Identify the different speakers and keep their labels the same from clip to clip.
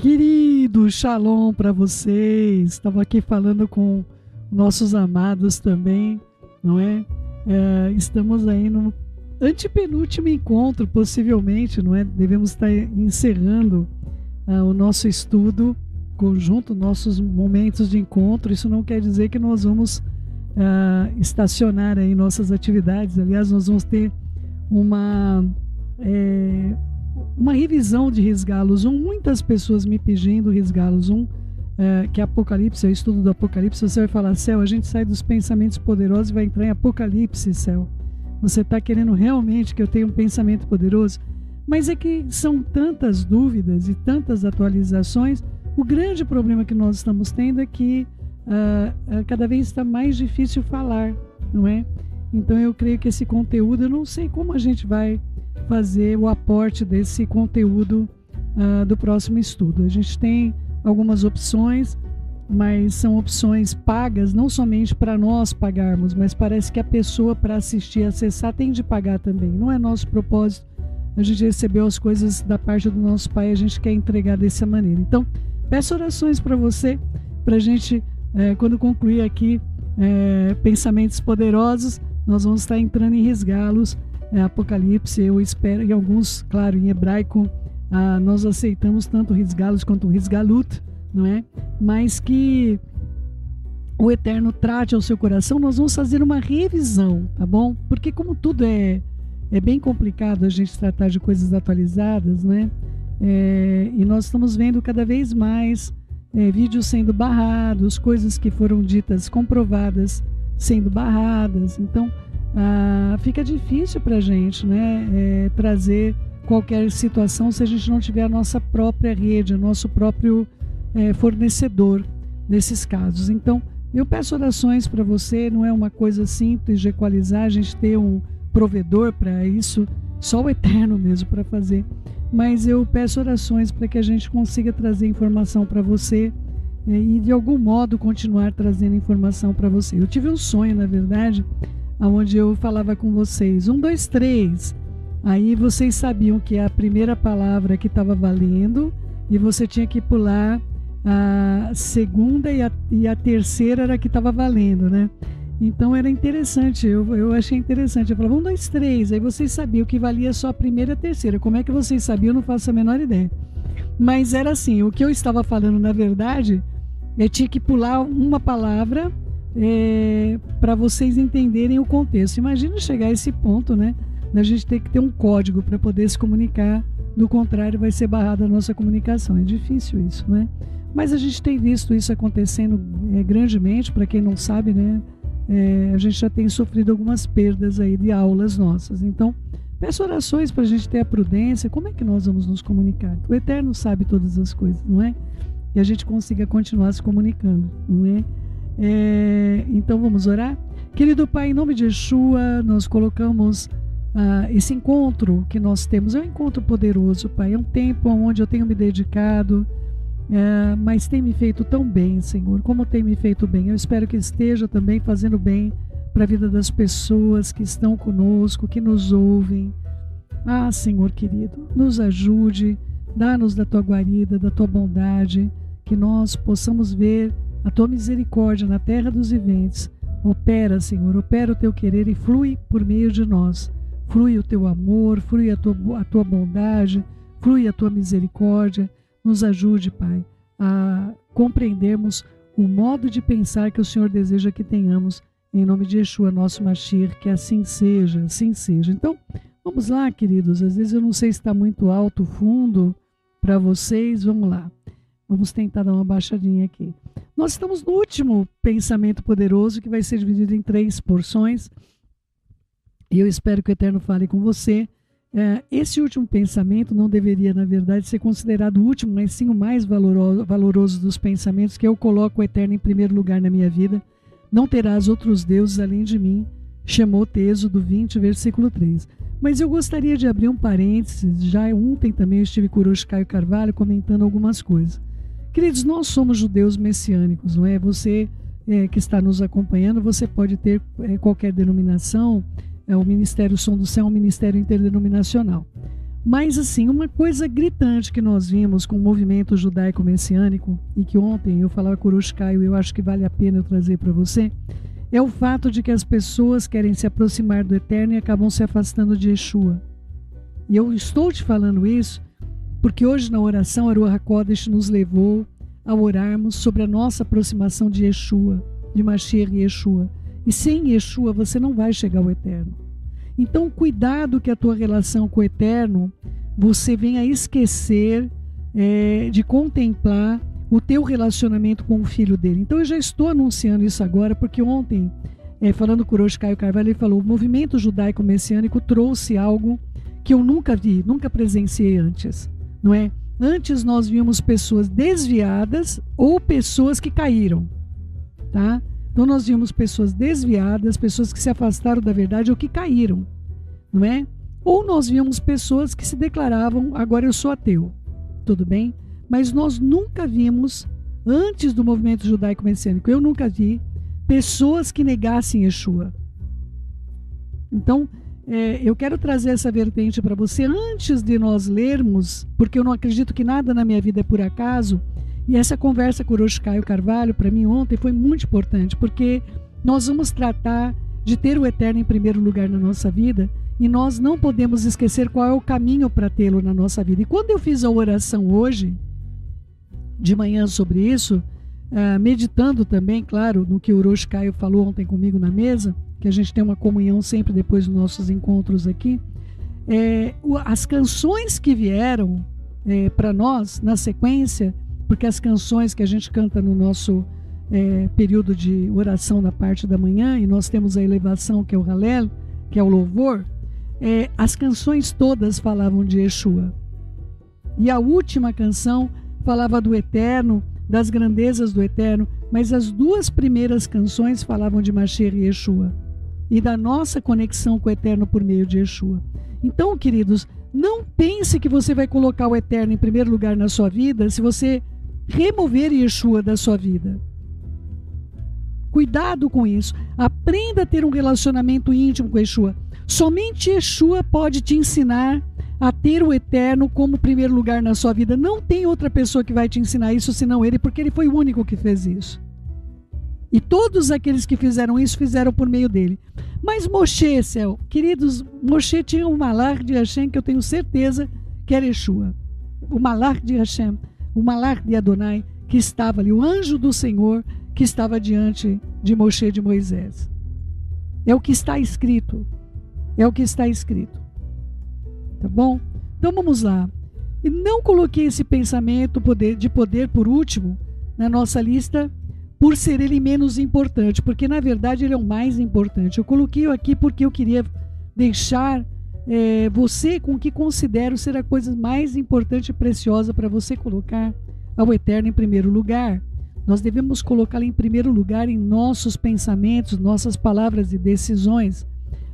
Speaker 1: Querido, shalom para vocês. Estava aqui falando com nossos amados também, não é? Estamos aí no antepenúltimo encontro, possivelmente, não é? Devemos estar encerrando o nosso estudo conjunto, nossos momentos de encontro. Isso não quer dizer que nós vamos estacionar aí nossas atividades. Aliás, nós vamos ter uma revisão de Risgalos 1, muitas pessoas me pedindo Risgalos 1, que é Apocalipse, é o estudo do Apocalipse. Você vai falar, Céu, a gente sai dos pensamentos poderosos e vai entrar em Apocalipse, Céu. Você está querendo realmente que eu tenha um pensamento poderoso? Mas é que são tantas dúvidas e tantas atualizações. O grande problema que nós estamos tendo é que cada vez está mais difícil falar, não é? Então eu creio que esse conteúdo, eu não sei como a gente vai fazer o aporte desse conteúdo do próximo estudo. A gente tem algumas opções, mas são opções pagas, não somente para nós pagarmos, mas parece que a pessoa para assistir, acessar, tem de pagar também. Não é nosso propósito. A gente recebeu as coisas da parte do nosso Pai, a gente quer entregar dessa maneira. Então, peço orações para você, para a gente, quando concluir aqui Pensamentos Poderosos, nós vamos estar entrando em Risgalos, Apocalipse. Eu espero, e alguns, claro, em hebraico, nós aceitamos tanto Risgalos quanto Risgalut, não é? Mas que o Eterno trate ao seu coração. Nós vamos fazer uma revisão, tá bom? Porque como tudo é bem complicado a gente tratar de coisas atualizadas, né? E nós estamos vendo cada vez mais vídeos sendo barrados, coisas que foram ditas comprovadas sendo barradas. Então fica difícil para a gente, né, trazer qualquer situação se a gente não tiver a nossa própria rede, o nosso próprio fornecedor nesses casos. Então eu peço orações para você. Não é uma coisa simples de equalizar, a gente ter um provedor para isso, só o Eterno mesmo para fazer. Mas eu peço orações para que a gente consiga trazer informação para você e de algum modo continuar trazendo informação para você. Eu tive um sonho, na verdade, onde eu falava com vocês, 1, 2, 3, aí vocês sabiam que a primeira palavra que estava valendo e você tinha que pular a segunda e a terceira era a que estava valendo, né? Então era interessante, eu achei interessante. Eu falava 1, 2, 3, aí vocês sabiam que valia só a primeira e a terceira. Como é que vocês sabiam? Eu não faço a menor ideia. Mas era assim, o que eu estava falando, na verdade, tinha que pular uma palavra para vocês entenderem o contexto. Imagina chegar a esse ponto, né? Da gente ter que ter um código para poder se comunicar. Do contrário, vai ser barrada a nossa comunicação. É difícil isso, né? Mas a gente tem visto isso acontecendo grandemente. Para quem não sabe, né? A gente já tem sofrido algumas perdas aí de aulas nossas. Então, peço orações para a gente ter a prudência. Como é que nós vamos nos comunicar? O Eterno sabe todas as coisas, não é? E a gente consiga continuar se comunicando, não é? Então, vamos orar? Querido Pai, em nome de Yeshua, nós colocamos esse encontro que nós temos. É um encontro poderoso, Pai. É um tempo onde eu tenho me dedicado, mas tem me feito tão bem, Senhor, como tem me feito bem. Eu espero que esteja também fazendo bem para a vida das pessoas que estão conosco, que nos ouvem. Senhor querido, nos ajude, dá-nos da tua guarida, da tua bondade, que nós possamos ver a tua misericórdia na terra dos viventes. Opera, Senhor, opera o teu querer e flui por meio de nós. Flui o teu amor, flui a tua bondade, flui a tua misericórdia. Nos ajude, Pai, a compreendermos o modo de pensar que o Senhor deseja que tenhamos, em nome de Yeshua, nosso Mashiach, que assim seja, assim seja. Então, vamos lá, queridos. Às vezes eu não sei se está muito alto o fundo para vocês. Vamos lá. Vamos tentar dar uma baixadinha aqui. Nós estamos no último pensamento poderoso, que vai ser dividido em 3 porções. E eu espero que o Eterno fale com você. Esse último pensamento não deveria, na verdade, ser considerado o último, mas sim o mais valoroso dos pensamentos, que eu coloco o Eterno em primeiro lugar na minha vida. Não terás outros deuses além de mim. Shemot, Êxodo 20, versículo 3. Mas eu gostaria de abrir um parênteses. Já ontem também eu estive com o Urosh Caio Carvalho comentando algumas coisas. Queridos, nós somos judeus messiânicos, não é? Você que está nos acompanhando, você pode ter qualquer denominação. O Ministério Som do Céu é um ministério interdenominacional. Mas assim, uma coisa gritante que nós vimos com o movimento judaico-messiânico, e que ontem eu falava com o Urosh Caio, eu acho que vale a pena eu trazer para você, é o fato de que as pessoas querem se aproximar do Eterno e acabam se afastando de Yeshua. E eu estou te falando isso porque hoje na oração a Ruach HaKodesh nos levou a orarmos sobre a nossa aproximação de Yeshua, de Mashiach e Yeshua. E sem Yeshua você não vai chegar ao Eterno. Então cuidado que a tua relação com o Eterno você venha esquecer de contemplar o teu relacionamento com o Filho dele. Então eu já estou anunciando isso agora, porque ontem, falando com o Urosh Caio Carvalho, ele falou: o movimento judaico-messiânico trouxe algo que eu nunca vi, nunca presenciei antes, não é? Antes nós víamos pessoas desviadas ou pessoas que caíram, tá? Então nós vimos pessoas desviadas, pessoas que se afastaram da verdade ou que caíram, não é? Ou nós víamos pessoas que se declaravam: agora eu sou ateu, tudo bem? Mas nós nunca vimos, antes do movimento judaico-messiânico, eu nunca vi pessoas que negassem Yeshua. Então, eu quero trazer essa vertente para você antes de nós lermos, porque eu não acredito que nada na minha vida é por acaso. E essa conversa com o Urosh Caio Carvalho, para mim ontem, foi muito importante, porque nós vamos tratar de ter o Eterno em primeiro lugar na nossa vida, e nós não podemos esquecer qual é o caminho para tê-lo na nossa vida. E quando eu fiz a oração hoje, de manhã, sobre isso, meditando também, claro, no que o Urosh Caio falou ontem comigo na mesa, que a gente tem uma comunhão sempre depois dos nossos encontros aqui, as canções que vieram para nós na sequência, porque as canções que a gente canta no nosso período de oração na parte da manhã, e nós temos a elevação, que é o Halel, que é o louvor, as canções todas falavam de Yeshua. E a última canção falava do Eterno, das grandezas do Eterno, mas as duas primeiras canções falavam de Mashiach e Yeshua, e da nossa conexão com o Eterno por meio de Yeshua. Então, queridos, não pense que você vai colocar o Eterno em primeiro lugar na sua vida se você remover Yeshua da sua vida. Cuidado com isso. Aprenda a ter um relacionamento íntimo com Yeshua. Somente Yeshua pode te ensinar a ter o Eterno como primeiro lugar na sua vida. Não tem outra pessoa que vai te ensinar isso senão Ele, porque Ele foi o único que fez isso. E todos aqueles que fizeram isso, fizeram por meio dele. Mas Moshe, céu, queridos, Moshe tinha um Malach de Hashem que eu tenho certeza que era Yeshua. O Malach de Hashem, o Malach de Adonai, que estava ali, o anjo do Senhor que estava diante de Moshe e de Moisés. É o que está escrito. É o que está escrito. Tá bom? Então vamos lá. E não coloquei esse pensamento de poder por último na nossa lista por ser ele menos importante, porque na verdade ele é o mais importante. Eu coloquei-o aqui porque eu queria deixar você com o que considero ser a coisa mais importante e preciosa para você colocar ao Eterno em primeiro lugar. Nós devemos colocá-lo em primeiro lugar em nossos pensamentos, nossas palavras e decisões.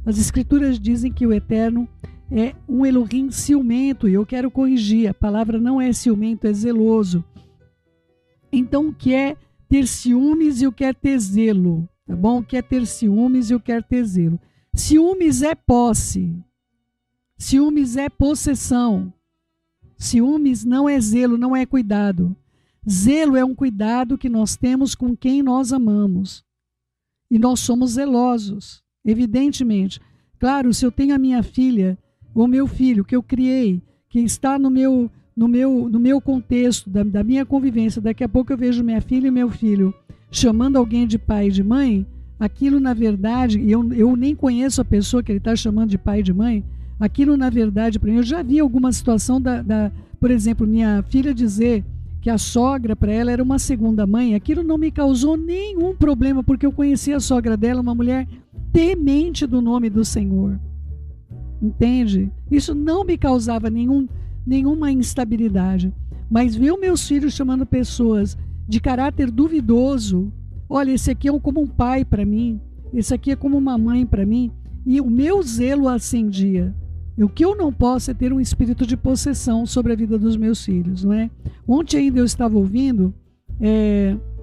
Speaker 1: As Escrituras dizem que o Eterno é um Elohim ciumento, e eu quero corrigir, a palavra não é ciumento, é zeloso. Então o que é ter ciúmes e o que é ter zelo, tá bom? O que é ter ciúmes e o que é ter zelo. Ciúmes é posse, ciúmes é possessão, ciúmes não é zelo, não é cuidado. Zelo é um cuidado que nós temos com quem nós amamos, e nós somos zelosos, evidentemente. Claro, se eu tenho a minha filha ou meu filho que eu criei, que está no meu contexto, da minha convivência, daqui a pouco eu vejo minha filha e meu filho chamando alguém de pai e de mãe, aquilo na verdade, eu nem conheço a pessoa que ele está chamando de pai e de mãe, aquilo na verdade, para mim, eu já vi alguma situação por exemplo, minha filha dizer que a sogra para ela era uma segunda mãe, aquilo não me causou nenhum problema, porque eu conhecia a sogra dela, uma mulher temente do nome do Senhor. Entende? Isso não me causava nenhuma instabilidade. Mas ver meus filhos chamando pessoas de caráter duvidoso, olha, esse aqui é como um pai para mim, esse aqui é como uma mãe para mim, e o meu zelo acendia. O que eu não posso é ter um espírito de possessão sobre a vida dos meus filhos, não é? Ontem ainda eu estava ouvindo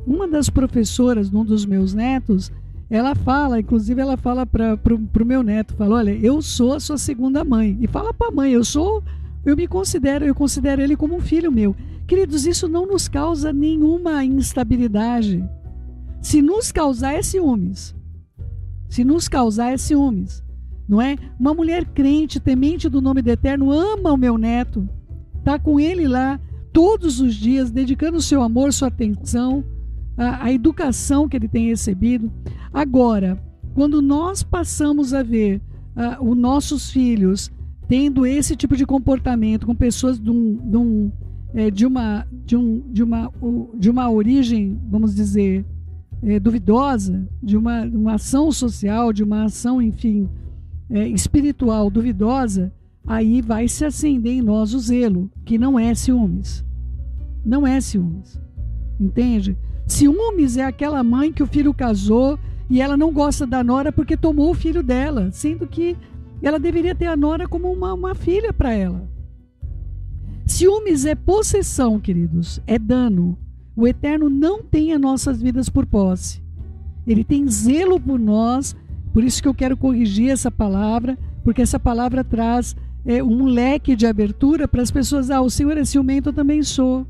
Speaker 1: uma das professoras de um dos meus netos, ela fala, inclusive ela fala para o meu neto, fala, olha, eu sou a sua segunda mãe. E fala para a mãe, eu sou eu considero ele como um filho meu. Queridos, isso não nos causa nenhuma instabilidade. Se nos causar é ciúmes. Se nos causar é ciúmes. Não é? Uma mulher crente, temente do nome do Eterno, ama o meu neto. Está com ele lá todos os dias, dedicando o seu amor, sua atenção, a educação que ele tem recebido. Agora, quando nós passamos a ver os nossos filhos tendo esse tipo de comportamento com pessoas de uma origem, vamos dizer, duvidosa, de uma ação social, de uma ação, enfim, espiritual duvidosa, aí vai se acender em nós o zelo, que não é ciúmes. Não é ciúmes. Entende? Ciúmes é aquela mãe que o filho casou e ela não gosta da nora porque tomou o filho dela, sendo que ela deveria ter a nora como uma filha para ela. Ciúmes é possessão, queridos, é dano. O Eterno não tem as nossas vidas por posse. Ele tem zelo por nós, por isso que eu quero corrigir essa palavra, porque essa palavra traz um leque de abertura para as pessoas. O Senhor é ciumento, eu também sou.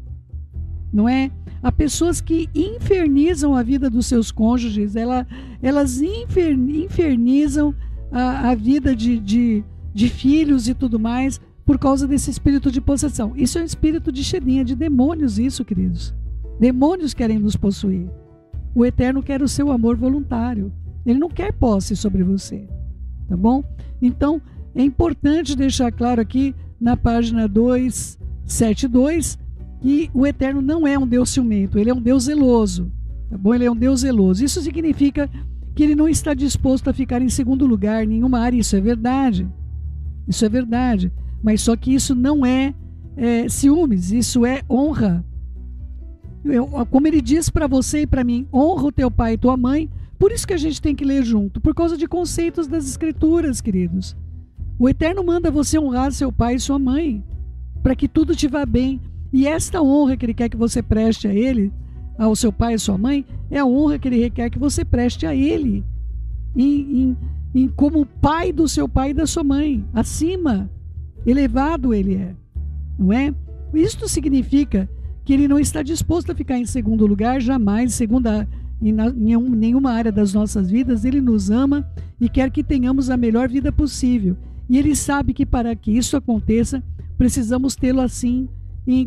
Speaker 1: Não é? Há pessoas que infernizam a vida dos seus cônjuges, elas infernizam a vida de filhos e tudo mais, por causa desse espírito de possessão. Isso é um espírito de Shedim, de demônios, isso, queridos. Demônios querem nos possuir. O Eterno quer o seu amor voluntário. Ele não quer posse sobre você. Tá bom? Então, é importante deixar claro aqui na página 272 que o Eterno não é um Deus ciumento, ele é um Deus zeloso. Tá bom? Ele é um Deus zeloso. Isso significa que ele não está disposto a ficar em segundo lugar em nenhuma área. Isso é verdade. Isso é verdade. Mas só que isso não é ciúmes, isso é honra. Como ele diz para você e para mim, honra o teu pai e tua mãe. Por isso que a gente tem que ler junto, por causa de conceitos das escrituras, queridos. O Eterno manda você honrar seu pai e sua mãe, para que tudo te vá bem. E esta honra que ele quer que você preste a ele, ao seu pai e sua mãe, é a honra que ele quer que você preste a ele, como pai do seu pai e da sua mãe, acima, elevado ele é, não é? Isto significa que ele não está disposto a ficar em segundo lugar, jamais, em nenhuma área das nossas vidas. Ele nos ama e quer que tenhamos a melhor vida possível. E ele sabe que para que isso aconteça, precisamos tê-lo assim,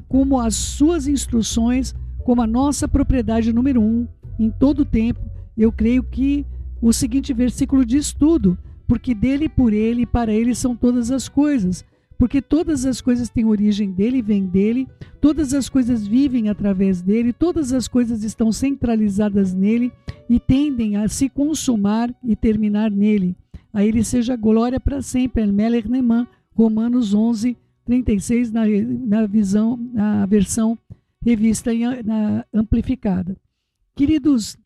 Speaker 1: como as suas instruções, como a nossa propriedade número 1, em todo o tempo. Eu creio que o seguinte versículo diz tudo, porque dele, por ele e para ele são todas as coisas. Porque todas as coisas têm origem dele e vêm dele, todas as coisas vivem através dele, todas as coisas estão centralizadas nele e tendem a se consumar e terminar nele. A ele seja glória para sempre. El Melech Neman, Romanos 11, 36, na versão revista na amplificada. Queridos,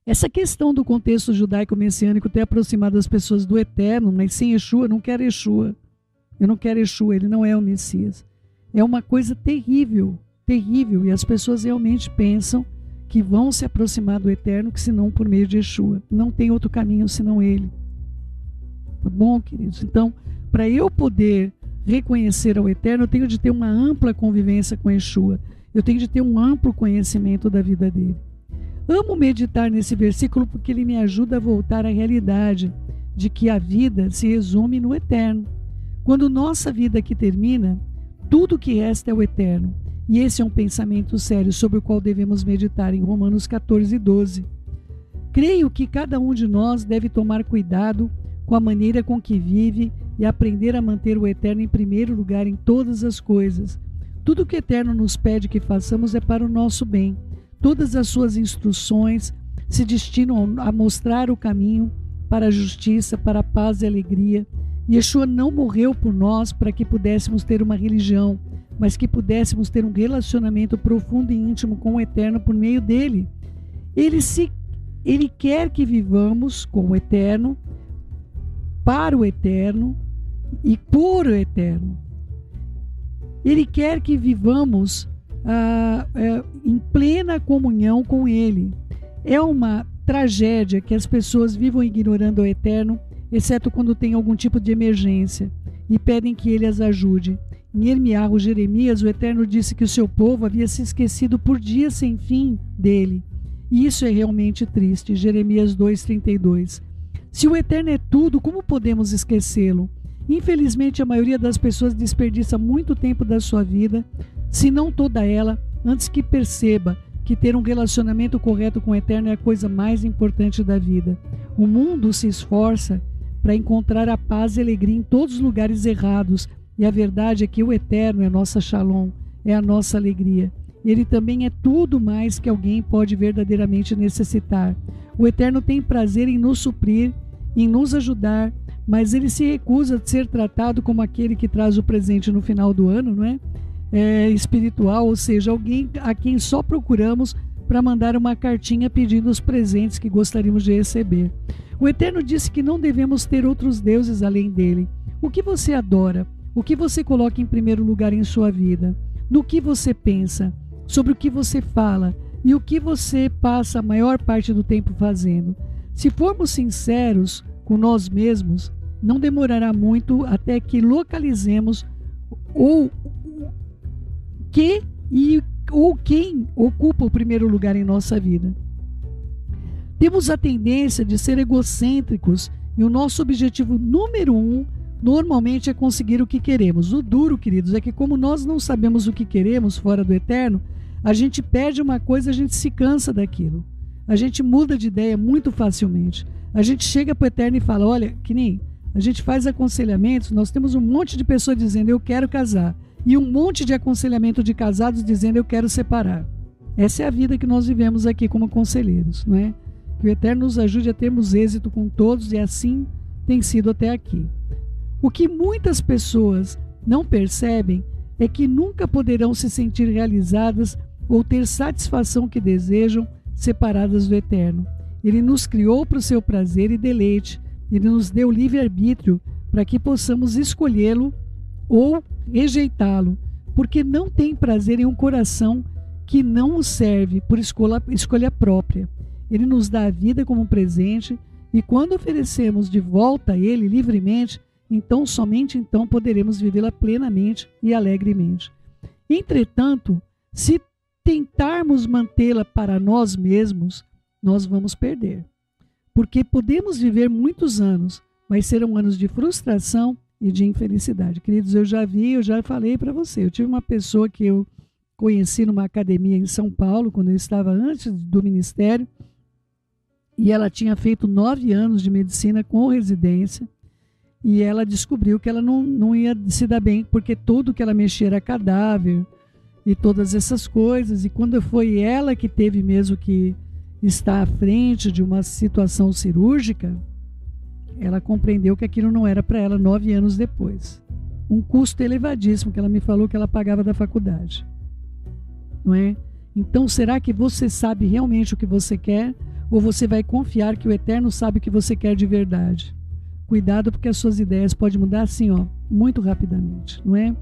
Speaker 1: essa questão do contexto judaico-messiânico ter aproximado as pessoas do Eterno, mas sem Yeshua, não quero Yeshua. Eu não quero Yeshua, ele não é o Messias. É uma coisa terrível, terrível. E as pessoas realmente pensam que vão se aproximar do Eterno, que senão por meio de Yeshua. Não tem outro caminho senão ele. Tá bom, queridos? Então, para eu poder reconhecer ao Eterno, eu tenho de ter uma ampla convivência com Yeshua. Eu tenho de ter um amplo conhecimento da vida dele. Amo meditar nesse versículo porque ele me ajuda a voltar à realidade de que a vida se resume no Eterno. Quando nossa vida aqui termina, tudo que resta é o Eterno. E esse é um pensamento sério sobre o qual devemos meditar em Romanos 14, 12. Creio que cada um de nós deve tomar cuidado com a maneira com que vive e aprender a manter o Eterno em primeiro lugar em todas as coisas. Tudo que o Eterno nos pede que façamos é para o nosso bem. Todas as suas instruções se destinam a mostrar o caminho para a justiça, para a paz e a alegria. Yeshua não morreu por nós para que pudéssemos ter uma religião, mas que pudéssemos ter um relacionamento profundo e íntimo com o Eterno por meio dele. Ele quer que vivamos com o Eterno, para o Eterno e por o Eterno. Ele quer que vivamos em plena comunhão com ele. É uma tragédia que as pessoas vivam ignorando o Eterno, exceto quando tem algum tipo de emergência. e pedem que ele as ajude. Em Jeremias, o Eterno disse que o seu povo havia se esquecido por dias sem fim dele. E isso é realmente triste. Jeremias 2:32. Se o Eterno é tudo, como podemos esquecê-lo? Infelizmente, a maioria das pessoas desperdiça muito tempo da sua vida, se não toda ela, antes que perceba que ter um relacionamento correto com o Eterno é a coisa mais importante da vida. O mundo se esforça para encontrar a paz e alegria em todos os lugares errados, e a verdade é que o Eterno é a nossa Shalom, é a nossa alegria. Ele também é tudo mais que alguém pode verdadeiramente necessitar. O Eterno tem prazer em nos suprir, em nos ajudar, mas ele se recusa a ser tratado como aquele que traz o presente no final do ano, não é? Espiritual, ou seja, alguém a quem só procuramos para mandar uma cartinha pedindo os presentes que gostaríamos de receber. O Eterno disse que não devemos ter outros deuses além dele. O que você adora? O que você coloca em primeiro lugar em sua vida? No que você pensa? Sobre o que você fala? E o que você passa a maior parte do tempo fazendo? Se formos sinceros com nós mesmos, não demorará muito até que localizemos ou quem ocupa o primeiro lugar em nossa vida. Temos a tendência de ser egocêntricos e o nosso objetivo número 1 normalmente é conseguir o que queremos. O duro, queridos, é que como nós não sabemos o que queremos fora do Eterno, a gente pede uma coisa, a gente se cansa daquilo. A gente muda de ideia muito facilmente. A gente chega para o Eterno e fala, olha, que nem a gente faz aconselhamentos, nós temos um monte de pessoas dizendo eu quero casar e um monte de aconselhamento de casados dizendo eu quero separar. Essa é a vida que nós vivemos aqui como conselheiros, não é? Que o Eterno nos ajude a termos êxito com todos, e assim tem sido até aqui. O que muitas pessoas não percebem é que nunca poderão se sentir realizadas ou ter satisfação que desejam separadas do Eterno. Ele nos criou para o seu prazer e deleite. Ele nos deu livre-arbítrio para que possamos escolhê-lo ou rejeitá-lo, porque não tem prazer em um coração que não o serve por escolha própria. Ele nos dá a vida como um presente, e quando oferecemos de volta a ele livremente, então somente então poderemos vivê-la plenamente e alegremente. Entretanto, se tentarmos mantê-la para nós mesmos, nós vamos perder. Porque podemos viver muitos anos, mas serão anos de frustração e de infelicidade. Queridos, eu já falei para você, eu tive uma pessoa que eu conheci numa academia em São Paulo, quando eu estava antes do ministério, e ela tinha feito 9 anos de medicina com residência, e ela descobriu que ela não ia se dar bem, porque tudo que ela mexia era cadáver e todas essas coisas, e quando foi ela que teve mesmo que estar à frente de uma situação cirúrgica, ela compreendeu que aquilo não era para ela 9 anos depois. Um custo elevadíssimo que ela me falou que ela pagava da faculdade. Não é? Então, será que você sabe realmente o que você quer? Ou você vai confiar que o Eterno sabe o que você quer de verdade? Cuidado, porque as suas ideias podem mudar assim, muito rapidamente, não é?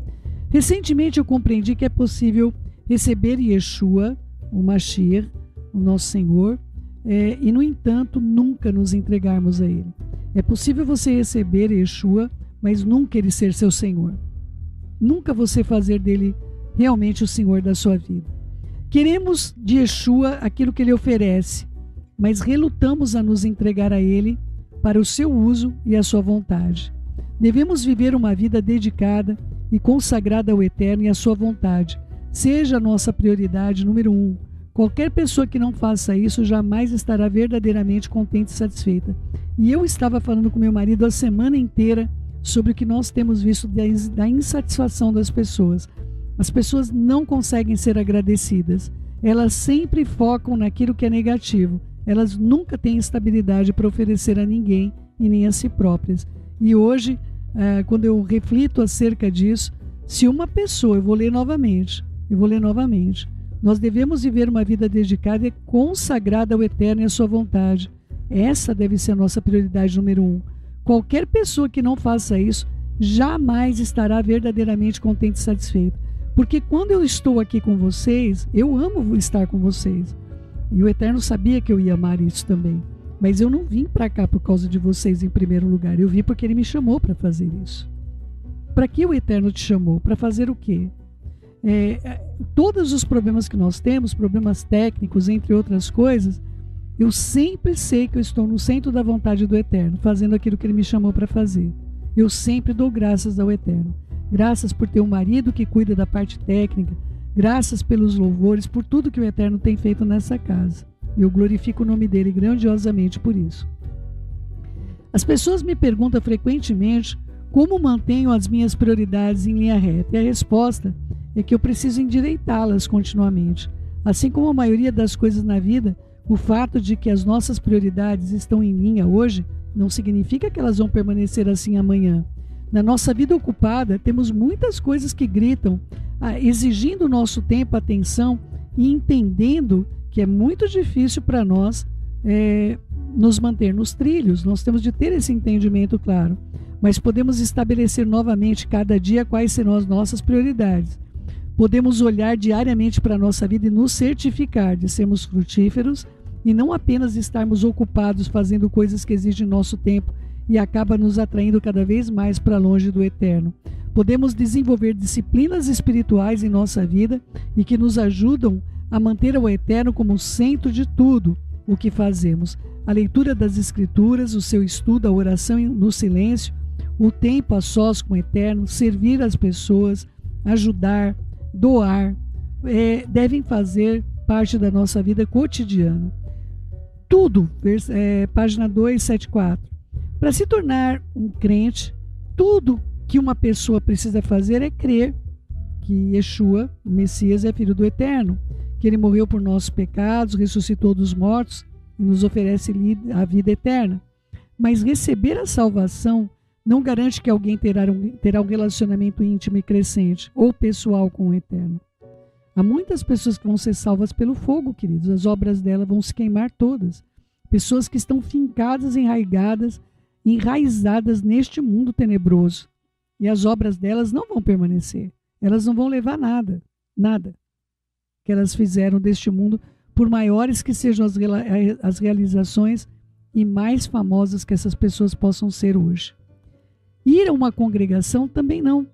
Speaker 1: Recentemente eu compreendi que é possível receber Yeshua, o Mashiach, o nosso Senhor, e no entanto nunca nos entregarmos a Ele. É possível você receber Yeshua, mas nunca Ele ser seu Senhor. Nunca você fazer dele realmente o Senhor da sua vida. Queremos de Yeshua aquilo que Ele oferece, mas relutamos a nos entregar a Ele para o seu uso e a sua vontade. Devemos viver uma vida dedicada e consagrada ao Eterno e à sua vontade. Seja a nossa prioridade número 1. Qualquer pessoa que não faça isso jamais estará verdadeiramente contente e satisfeita. E eu estava falando com meu marido a semana inteira sobre o que nós temos visto da insatisfação das pessoas. As pessoas não conseguem ser agradecidas. Elas sempre focam naquilo que é negativo. Elas nunca têm estabilidade para oferecer a ninguém e nem a si próprias. E hoje, quando eu reflito acerca disso, se uma pessoa, eu vou ler novamente, nós devemos viver uma vida dedicada e consagrada ao Eterno e à sua vontade. Essa deve ser a nossa prioridade número 1. Qualquer pessoa que não faça isso, jamais estará verdadeiramente contente e satisfeita. Porque quando eu estou aqui com vocês, eu amo estar com vocês. E o Eterno sabia que eu ia amar isso também. Mas eu não vim para cá por causa de vocês em primeiro lugar. Eu vim porque Ele me chamou para fazer isso. Para que o Eterno te chamou? Para fazer o quê? Todos os problemas que nós temos, problemas técnicos, entre outras coisas, eu sempre sei que eu estou no centro da vontade do Eterno, fazendo aquilo que Ele me chamou para fazer. Eu sempre dou graças ao Eterno. Graças por ter um marido que cuida da parte técnica, graças pelos louvores, por tudo que o Eterno tem feito nessa casa. Eu glorifico o nome dEle grandiosamente por isso. As pessoas me perguntam frequentemente como mantenho as minhas prioridades em linha reta, e a resposta é que eu preciso endireitá-las continuamente. Assim como a maioria das coisas na vida, o fato de que as nossas prioridades estão em linha hoje não significa que elas vão permanecer assim amanhã. Na nossa vida ocupada, temos muitas coisas que gritam, exigindo nosso tempo, atenção e entendendo que é muito difícil para nós nos manter nos trilhos. Nós temos de ter esse entendimento claro, mas podemos estabelecer novamente cada dia quais serão as nossas prioridades. Podemos olhar diariamente para a nossa vida e nos certificar de sermos frutíferos e não apenas estarmos ocupados fazendo coisas que exigem nosso tempo e acaba nos atraindo cada vez mais para longe do Eterno. Podemos desenvolver disciplinas espirituais em nossa vida e que nos ajudam a manter o Eterno como o centro de tudo o que fazemos. A leitura das Escrituras, o seu estudo, a oração no silêncio, o tempo a sós com o Eterno, servir as pessoas, ajudar, doar, devem fazer parte da nossa vida cotidiana. Tudo, página 274. Para se tornar um crente, tudo que uma pessoa precisa fazer é crer que Yeshua, o Messias, é Filho do Eterno, que Ele morreu por nossos pecados, ressuscitou dos mortos e nos oferece a vida eterna. Mas receber a salvação não garante que alguém terá um relacionamento íntimo e crescente ou pessoal com o Eterno. Há muitas pessoas que vão ser salvas pelo fogo, queridos. As obras dela vão se queimar todas. Pessoas que estão fincadas, enraizadas neste mundo tenebroso. E as obras delas não vão permanecer. Elas não vão levar nada que elas fizeram deste mundo, por maiores que sejam as realizações e mais famosas que essas pessoas possam ser hoje. Ir a uma congregação também não.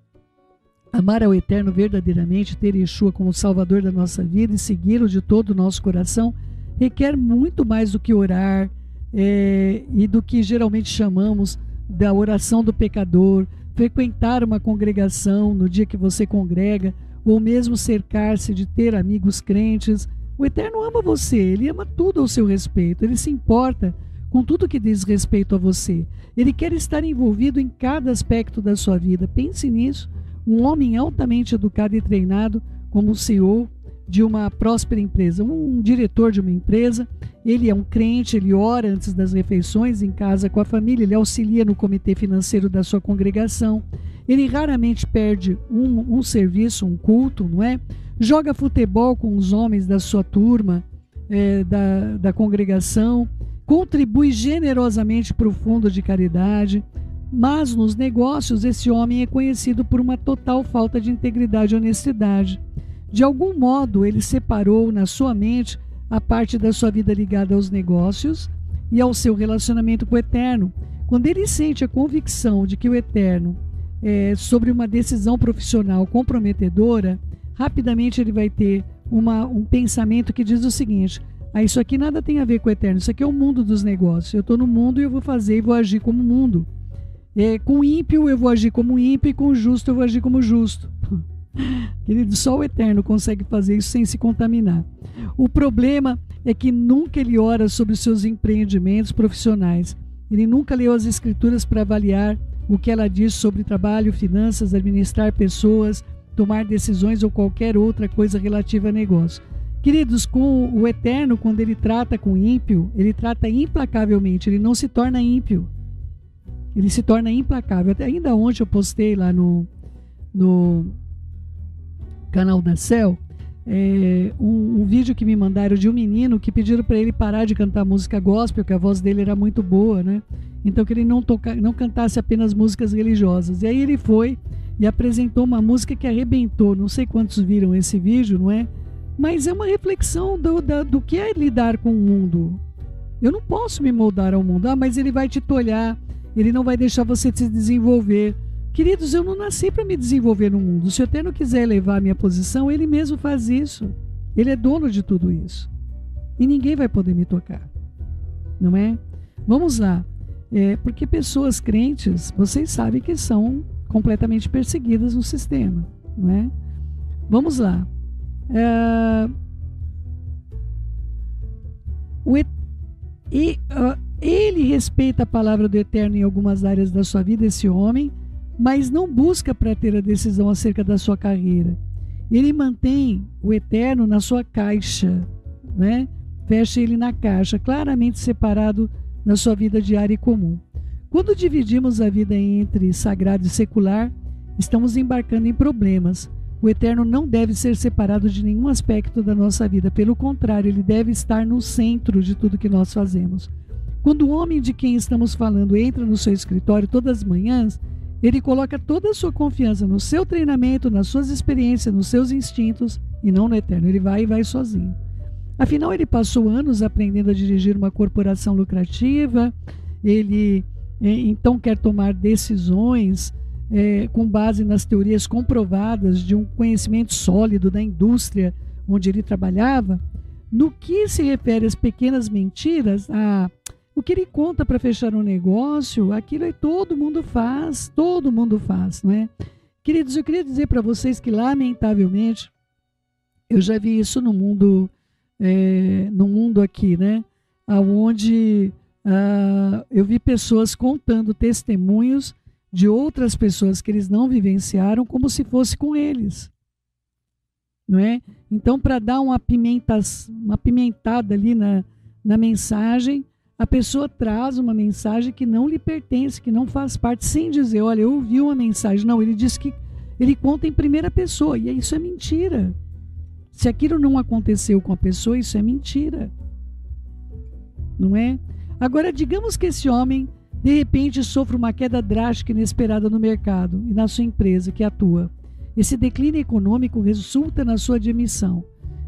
Speaker 1: Amar ao Eterno verdadeiramente, ter Yeshua como Salvador da nossa vida e segui-lo de todo o nosso coração, requer muito mais do que orar e do que geralmente chamamos da oração do pecador, frequentar uma congregação no dia que você congrega, ou mesmo cercar-se de ter amigos crentes. O Eterno ama você, Ele ama tudo ao seu respeito, Ele se importa com tudo que diz respeito a você. Ele quer estar envolvido em cada aspecto da sua vida. Pense nisso. Um homem altamente educado e treinado como o CEO de uma próspera empresa, um diretor de uma empresa, ele é um crente, ele ora antes das refeições em casa com a família, ele auxilia no comitê financeiro da sua congregação, ele raramente perde um serviço, um culto, não é? Joga futebol com os homens da sua turma, da congregação, contribui generosamente para o fundo de caridade, mas nos negócios esse homem é conhecido por uma total falta de integridade e honestidade. De algum modo ele separou na sua mente a parte da sua vida ligada aos negócios e ao seu relacionamento com o Eterno. Quando ele sente a convicção de que o Eterno sobre uma decisão profissional comprometedora, rapidamente ele vai ter um pensamento que diz o seguinte: isso aqui nada tem a ver com o Eterno, isso aqui é o mundo dos negócios, eu estou no mundo e eu vou fazer e vou agir como mundo. Com o ímpio eu vou agir como ímpio e com o justo eu vou agir como justo. Querido, só o Eterno consegue fazer isso sem se contaminar. O problema é que nunca ele ora sobre os seus empreendimentos profissionais. Ele nunca leu as Escrituras para avaliar o que ela diz sobre trabalho, finanças, administrar pessoas, tomar decisões ou qualquer outra coisa relativa a negócio. Queridos, com o Eterno, quando ele trata com o ímpio, ele trata implacavelmente, ele não se torna ímpio. Ele se torna implacável. Ainda ontem eu postei lá no canal da Cel um vídeo que me mandaram de um menino que pediram para ele parar de cantar música gospel, que a voz dele era muito boa, né? Então que ele não cantasse apenas músicas religiosas. E aí ele foi e apresentou uma música que arrebentou. Não sei quantos viram esse vídeo, não é? Mas é uma reflexão do que é lidar com o mundo. Eu não posso me moldar ao mundo. Mas ele vai te tolhar, ele não vai deixar você se desenvolver. Queridos, eu não nasci para me desenvolver no mundo. Se o Eterno quiser elevar a minha posição, Ele mesmo faz isso. Ele é dono de tudo isso. E ninguém vai poder me tocar. Não é? Vamos lá. Porque pessoas crentes, vocês sabem que são completamente perseguidas no sistema. Não é? Vamos lá. Ele respeita a palavra do Eterno em algumas áreas da sua vida, esse homem, mas não busca para ter a decisão acerca da sua carreira. Ele mantém o Eterno na sua caixa, né? Fecha ele na caixa, claramente separado da sua vida diária e comum. Quando dividimos a vida entre sagrado e secular, estamos embarcando em problemas. O Eterno não deve ser separado de nenhum aspecto da nossa vida. Pelo contrário, ele deve estar no centro de tudo que nós fazemos. Quando o homem de quem estamos falando entra no seu escritório todas as manhãs, ele coloca toda a sua confiança no seu treinamento, nas suas experiências, nos seus instintos e não no Eterno. Ele vai sozinho. Afinal, ele passou anos aprendendo a dirigir uma corporação lucrativa, ele então quer tomar decisões com base nas teorias comprovadas de um conhecimento sólido da indústria onde ele trabalhava. No que se refere às pequenas mentiras, o que ele conta para fechar um negócio, aquilo aí todo mundo faz, não é? Queridos, eu queria dizer para vocês que, lamentavelmente, eu já vi isso no mundo aqui, né? Onde eu vi pessoas contando testemunhos de outras pessoas que eles não vivenciaram como se fosse com eles, não é? Então, para dar uma apimentada ali na mensagem, a pessoa traz uma mensagem que não lhe pertence, que não faz parte, sem dizer, olha, eu ouvi uma mensagem. Não, ele diz que ele conta em primeira pessoa, e isso é mentira. Se aquilo não aconteceu com a pessoa, isso é mentira. Não é? Agora, digamos que esse homem, de repente, sofre uma queda drástica e inesperada no mercado e na sua empresa que atua. Esse declínio econômico resulta na sua demissão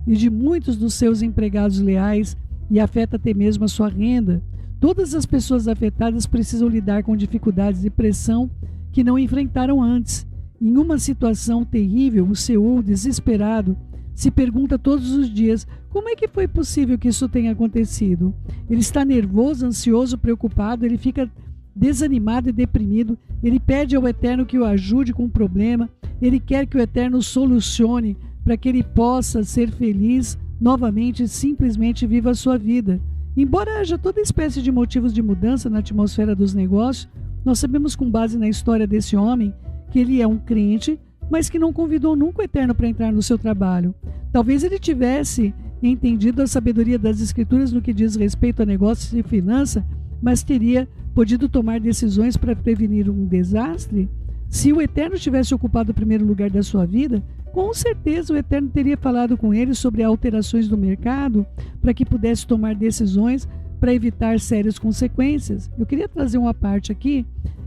Speaker 1: e de muitos dos seus empregados leais e afeta até mesmo a sua renda. Todas as pessoas afetadas precisam lidar com dificuldades e pressão que não enfrentaram antes. Em uma situação terrível, o CEO, desesperado, se pergunta todos os dias: como é que foi possível que isso tenha acontecido? Ele está nervoso, ansioso, preocupado, ele fica desanimado e deprimido, ele pede ao Eterno que o ajude com o problema, ele quer que o Eterno solucione para que ele possa ser feliz novamente e simplesmente viva a sua vida. Embora haja toda espécie de motivos de mudança na atmosfera dos negócios, nós sabemos com base na história desse homem que ele é um crente, mas que não convidou nunca o Eterno para entrar no seu trabalho. Talvez ele tivesse entendido a sabedoria das Escrituras no que diz respeito a negócios e finança, mas teria podido tomar decisões para prevenir um desastre? Se o Eterno tivesse ocupado o primeiro lugar da sua vida, com certeza o Eterno teria falado com ele sobre alterações do mercado para que pudesse tomar decisões para evitar sérias consequências. Eu queria trazer uma parte aqui.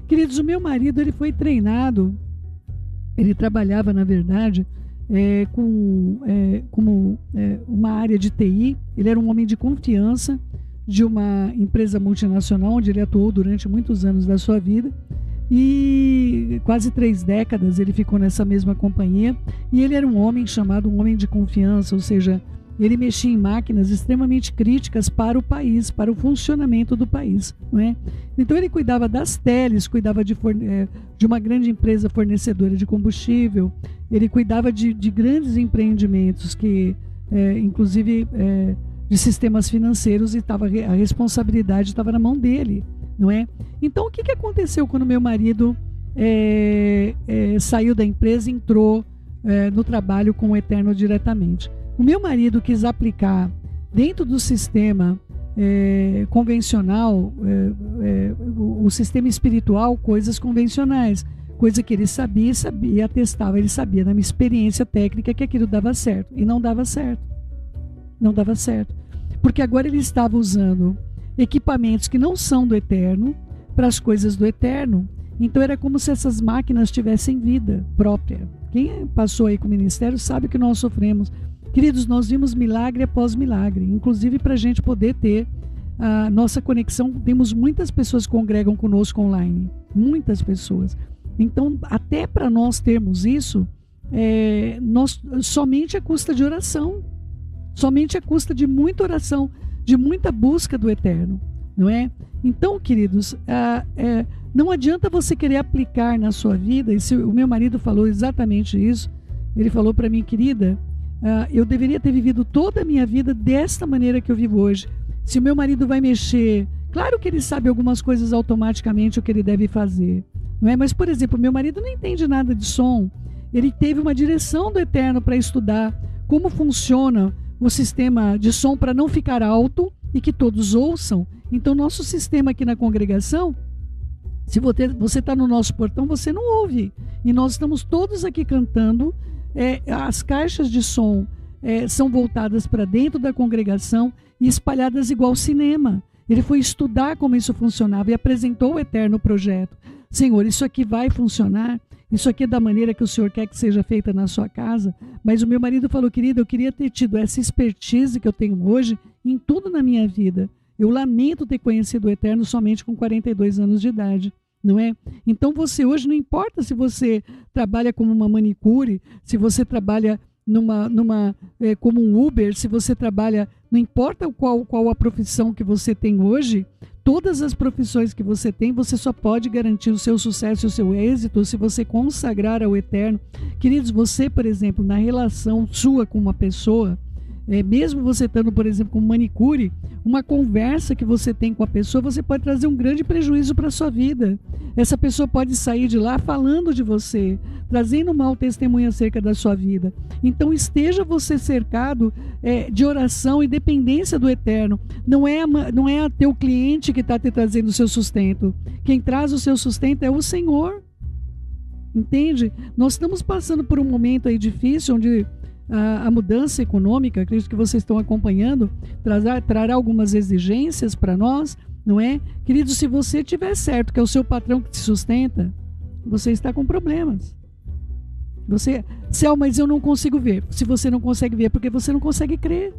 Speaker 1: Queridos, o meu marido ele foi treinado, ele trabalhava, na verdade, como uma área de TI. Ele era um homem de confiança de uma empresa multinacional, onde ele atuou durante muitos anos da sua vida. E quase 3 décadas ele ficou nessa mesma companhia, e ele era um homem chamado um homem de confiança, ou seja, ele mexia em máquinas extremamente críticas para o país, para o funcionamento do país, não é? Então ele cuidava das teles, cuidava de uma grande empresa fornecedora de combustível, ele cuidava de grandes empreendimentos, inclusive de sistemas financeiros, e a responsabilidade estava na mão dele, não é? Então, o que aconteceu quando meu marido saiu da empresa e entrou no trabalho com o Eterno diretamente? O meu marido quis aplicar dentro do sistema convencional, o sistema espiritual, coisas convencionais, coisa que ele sabia e atestava, ele sabia na minha experiência técnica que aquilo dava certo, e não dava certo. Não dava certo. Porque agora ele estava usando equipamentos que não são do Eterno para as coisas do Eterno. Então era como se essas máquinas tivessem vida própria. Quem passou aí com o ministério sabe que nós sofremos. Queridos, nós vimos milagre após milagre, inclusive para a gente poder ter a nossa conexão. Temos muitas pessoas que congregam conosco online, muitas pessoas. Então, até para nós termos isso, somente à custa de oração, somente à custa de muita oração, de muita busca do eterno, não é? Então, queridos, não adianta você querer aplicar na sua vida, e o meu marido falou exatamente isso. Ele falou para mim: querida, eu deveria ter vivido toda a minha vida desta maneira que eu vivo hoje. Se o meu marido vai mexer, claro que ele sabe algumas coisas automaticamente o que ele deve fazer, não é? Mas, por exemplo, meu marido não entende nada de som. Ele teve uma direção do Eterno para estudar como funciona o sistema de som para não ficar alto e que todos ouçam. Então, nosso sistema aqui na congregação, se você está no nosso portão, você não ouve. E nós estamos todos aqui cantando. As caixas de som são voltadas para dentro da congregação e espalhadas igual cinema. Ele foi estudar como isso funcionava e apresentou o eterno projeto. Senhor, isso aqui vai funcionar? Isso aqui é da maneira que o Senhor quer que seja feita na sua casa? Mas o meu marido falou: querida, eu queria ter tido essa expertise que eu tenho hoje em tudo na minha vida. Eu lamento ter conhecido o eterno somente com 42 anos de idade, não é? Então você hoje, não importa se você trabalha como uma manicure, se você trabalha como um Uber, se você trabalha, não importa qual a profissão que você tem hoje, todas as profissões que você tem, você só pode garantir o seu sucesso e o seu êxito se você consagrar ao eterno. Queridos, você, por exemplo, na relação sua com uma pessoa, mesmo você estando, por exemplo, com manicure, uma conversa que você tem com a pessoa, você pode trazer um grande prejuízo para a sua vida. Essa pessoa pode sair de lá falando de você, trazendo mau testemunho acerca da sua vida. Então esteja você cercado de oração e dependência do eterno. Não é teu cliente que está te trazendo o seu sustento. Quem traz o seu sustento é o Senhor. Entende? Nós estamos passando por um momento aí difícil, onde a mudança econômica, acredito que vocês estão acompanhando, trará algumas exigências para nós, não é? Querido, se você tiver certo que é o seu patrão que te sustenta, você está com problemas. Céu, mas eu não consigo ver. Se você não consegue ver, é porque você não consegue crer.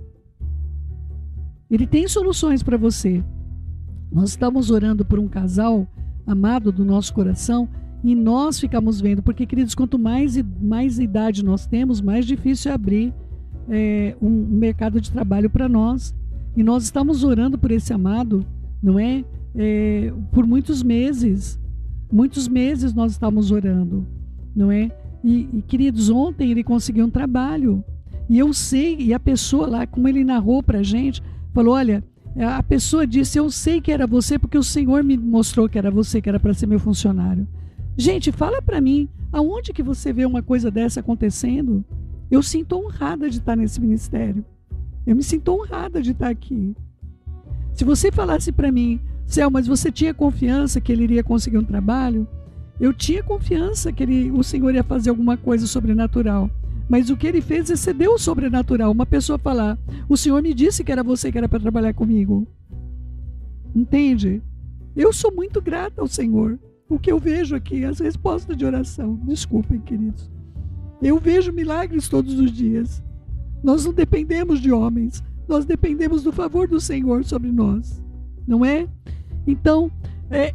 Speaker 1: Ele tem soluções para você. Nós estamos orando por um casal amado do nosso coração, e nós ficamos vendo, porque, queridos, quanto mais idade nós temos, mais difícil é abrir um mercado de trabalho para nós. E nós estamos orando por esse amado, não é? Por muitos meses. Muitos meses nós estamos orando, não é? E, queridos, ontem ele conseguiu um trabalho. E eu sei, e a pessoa lá, como ele narrou para a gente, falou: olha, a pessoa disse: eu sei que era você porque o Senhor me mostrou que era você, que era para ser meu funcionário. Gente, fala para mim, aonde que você vê uma coisa dessa acontecendo? Eu sinto honrada de estar nesse ministério. Eu me sinto honrada de estar aqui. Se você falasse para mim: Céu, mas você tinha confiança que ele iria conseguir um trabalho? Eu tinha confiança que o Senhor ia fazer alguma coisa sobrenatural. Mas o que ele fez excedeu o sobrenatural. Uma pessoa falar: o Senhor me disse que era você que era para trabalhar comigo. Entende? Eu sou muito grata ao Senhor. O que eu vejo aqui, as respostas de oração. Desculpem, queridos. Eu vejo milagres todos os dias. Nós não dependemos de homens. Nós dependemos do favor do Senhor sobre nós. Não é? Então,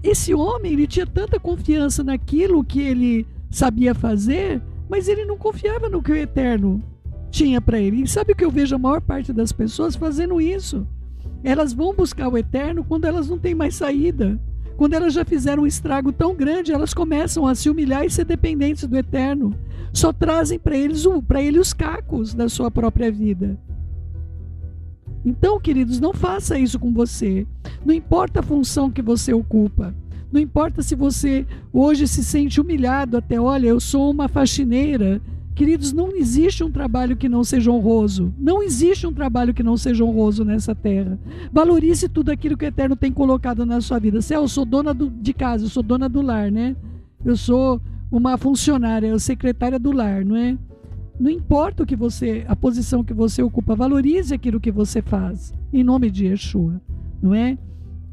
Speaker 1: esse homem, ele tinha tanta confiança naquilo que ele sabia fazer, mas ele não confiava no que o Eterno tinha para ele. E sabe o que eu vejo a maior parte das pessoas fazendo isso? Elas vão buscar o Eterno quando elas não têm mais saída. Quando elas já fizeram um estrago tão grande, elas começam a se humilhar e ser dependentes do eterno. Só trazem para ele os cacos da sua própria vida. Então, queridos, não faça isso com você. Não importa a função que você ocupa. Não importa se você hoje se sente humilhado até, olha, eu sou uma faxineira. Queridos, não existe um trabalho que não seja honroso. Não existe um trabalho que não seja honroso nessa terra. Valorize tudo aquilo que o Eterno tem colocado na sua vida. Eu sou dona de casa, eu sou dona do lar, né? Eu sou uma funcionária, secretária do lar, não é? Não importa a posição que você ocupa, valorize aquilo que você faz, em nome de Yeshua, não é?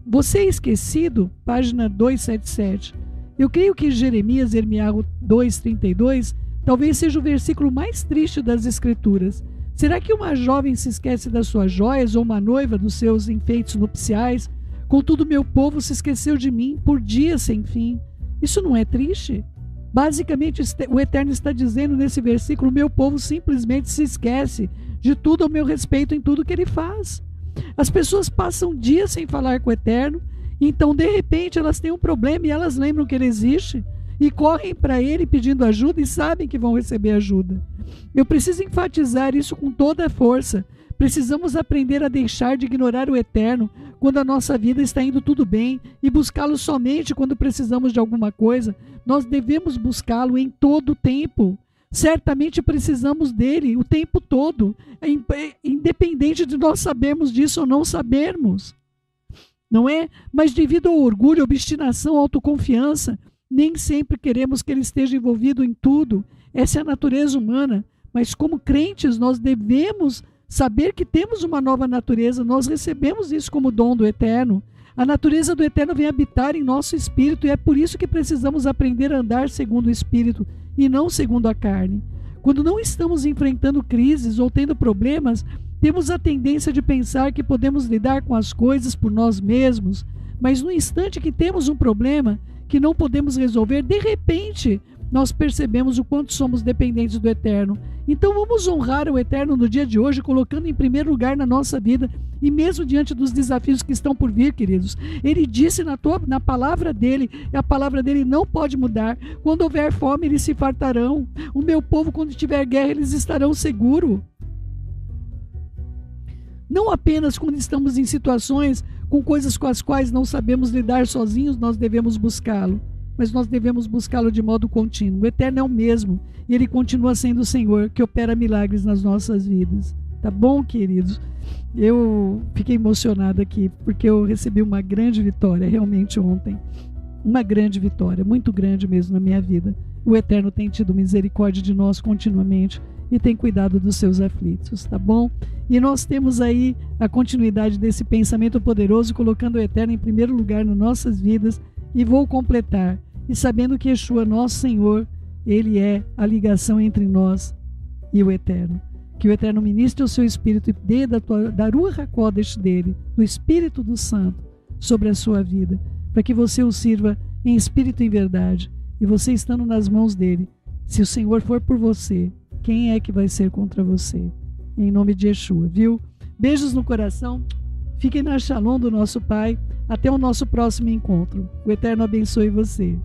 Speaker 1: Você é esquecido, página 277. Eu creio que Jeremias 2:32 talvez seja o versículo mais triste das Escrituras. Será que uma jovem se esquece das suas joias ou uma noiva dos seus enfeites nupciais? Contudo, meu povo se esqueceu de mim por dias sem fim. Isso não é triste? Basicamente, o Eterno está dizendo nesse versículo: meu povo simplesmente se esquece de tudo ao meu respeito em tudo que ele faz. As pessoas passam dias sem falar com o Eterno, então de repente elas têm um problema e elas lembram que ele existe e correm para ele pedindo ajuda e sabem que vão receber ajuda. Eu preciso enfatizar isso com toda a força. Precisamos aprender a deixar de ignorar o Eterno quando a nossa vida está indo tudo bem e buscá-lo somente quando precisamos de alguma coisa. Nós devemos buscá-lo em todo o tempo. Certamente precisamos dele o tempo todo, independente de nós sabermos disso ou não sabermos. Não é? Mas devido ao orgulho, obstinação, autoconfiança, nem sempre queremos que ele esteja envolvido em tudo. Essa é a natureza humana. Mas como crentes, nós devemos saber que temos uma nova natureza. Nós recebemos isso como dom do Eterno. A natureza do Eterno vem habitar em nosso espírito e é por isso que precisamos aprender a andar segundo o espírito e não segundo a carne. Quando não estamos enfrentando crises ou tendo problemas, temos a tendência de pensar que podemos lidar com as coisas por nós mesmos, mas no instante que temos um problema que não podemos resolver, de repente nós percebemos o quanto somos dependentes do Eterno. Então vamos honrar o Eterno no dia de hoje, colocando em primeiro lugar na nossa vida, e mesmo diante dos desafios que estão por vir, queridos. Ele disse na palavra dele, e a palavra dele não pode mudar: quando houver fome, eles se fartarão. O meu povo, quando tiver guerra, eles estarão seguros. Não apenas quando estamos em situações com coisas com as quais não sabemos lidar sozinhos, nós devemos buscá-lo. Mas nós devemos buscá-lo de modo contínuo. O Eterno é o mesmo e ele continua sendo o Senhor que opera milagres nas nossas vidas. Tá bom, queridos? Eu fiquei emocionada aqui porque eu recebi uma grande vitória realmente ontem. Uma grande vitória, muito grande mesmo na minha vida. O Eterno tem tido misericórdia de nós continuamente e tem cuidado dos seus aflitos, tá bom? E nós temos aí a continuidade desse pensamento poderoso, colocando o Eterno em primeiro lugar nas nossas vidas. E vou completar, e sabendo que Yeshua, nosso Senhor, ele é a ligação entre nós e o Eterno. Que o Eterno ministre o seu Espírito e dê da Ruach HaKodesh dele, do Espírito do Santo, sobre a sua vida, para que você o sirva em espírito e em verdade. E você estando nas mãos dele, se o Senhor for por você, quem é que vai ser contra você? Em nome de Yeshua, viu? Beijos no coração. Fiquem na Shalom do nosso Pai. Até o nosso próximo encontro. O Eterno abençoe você.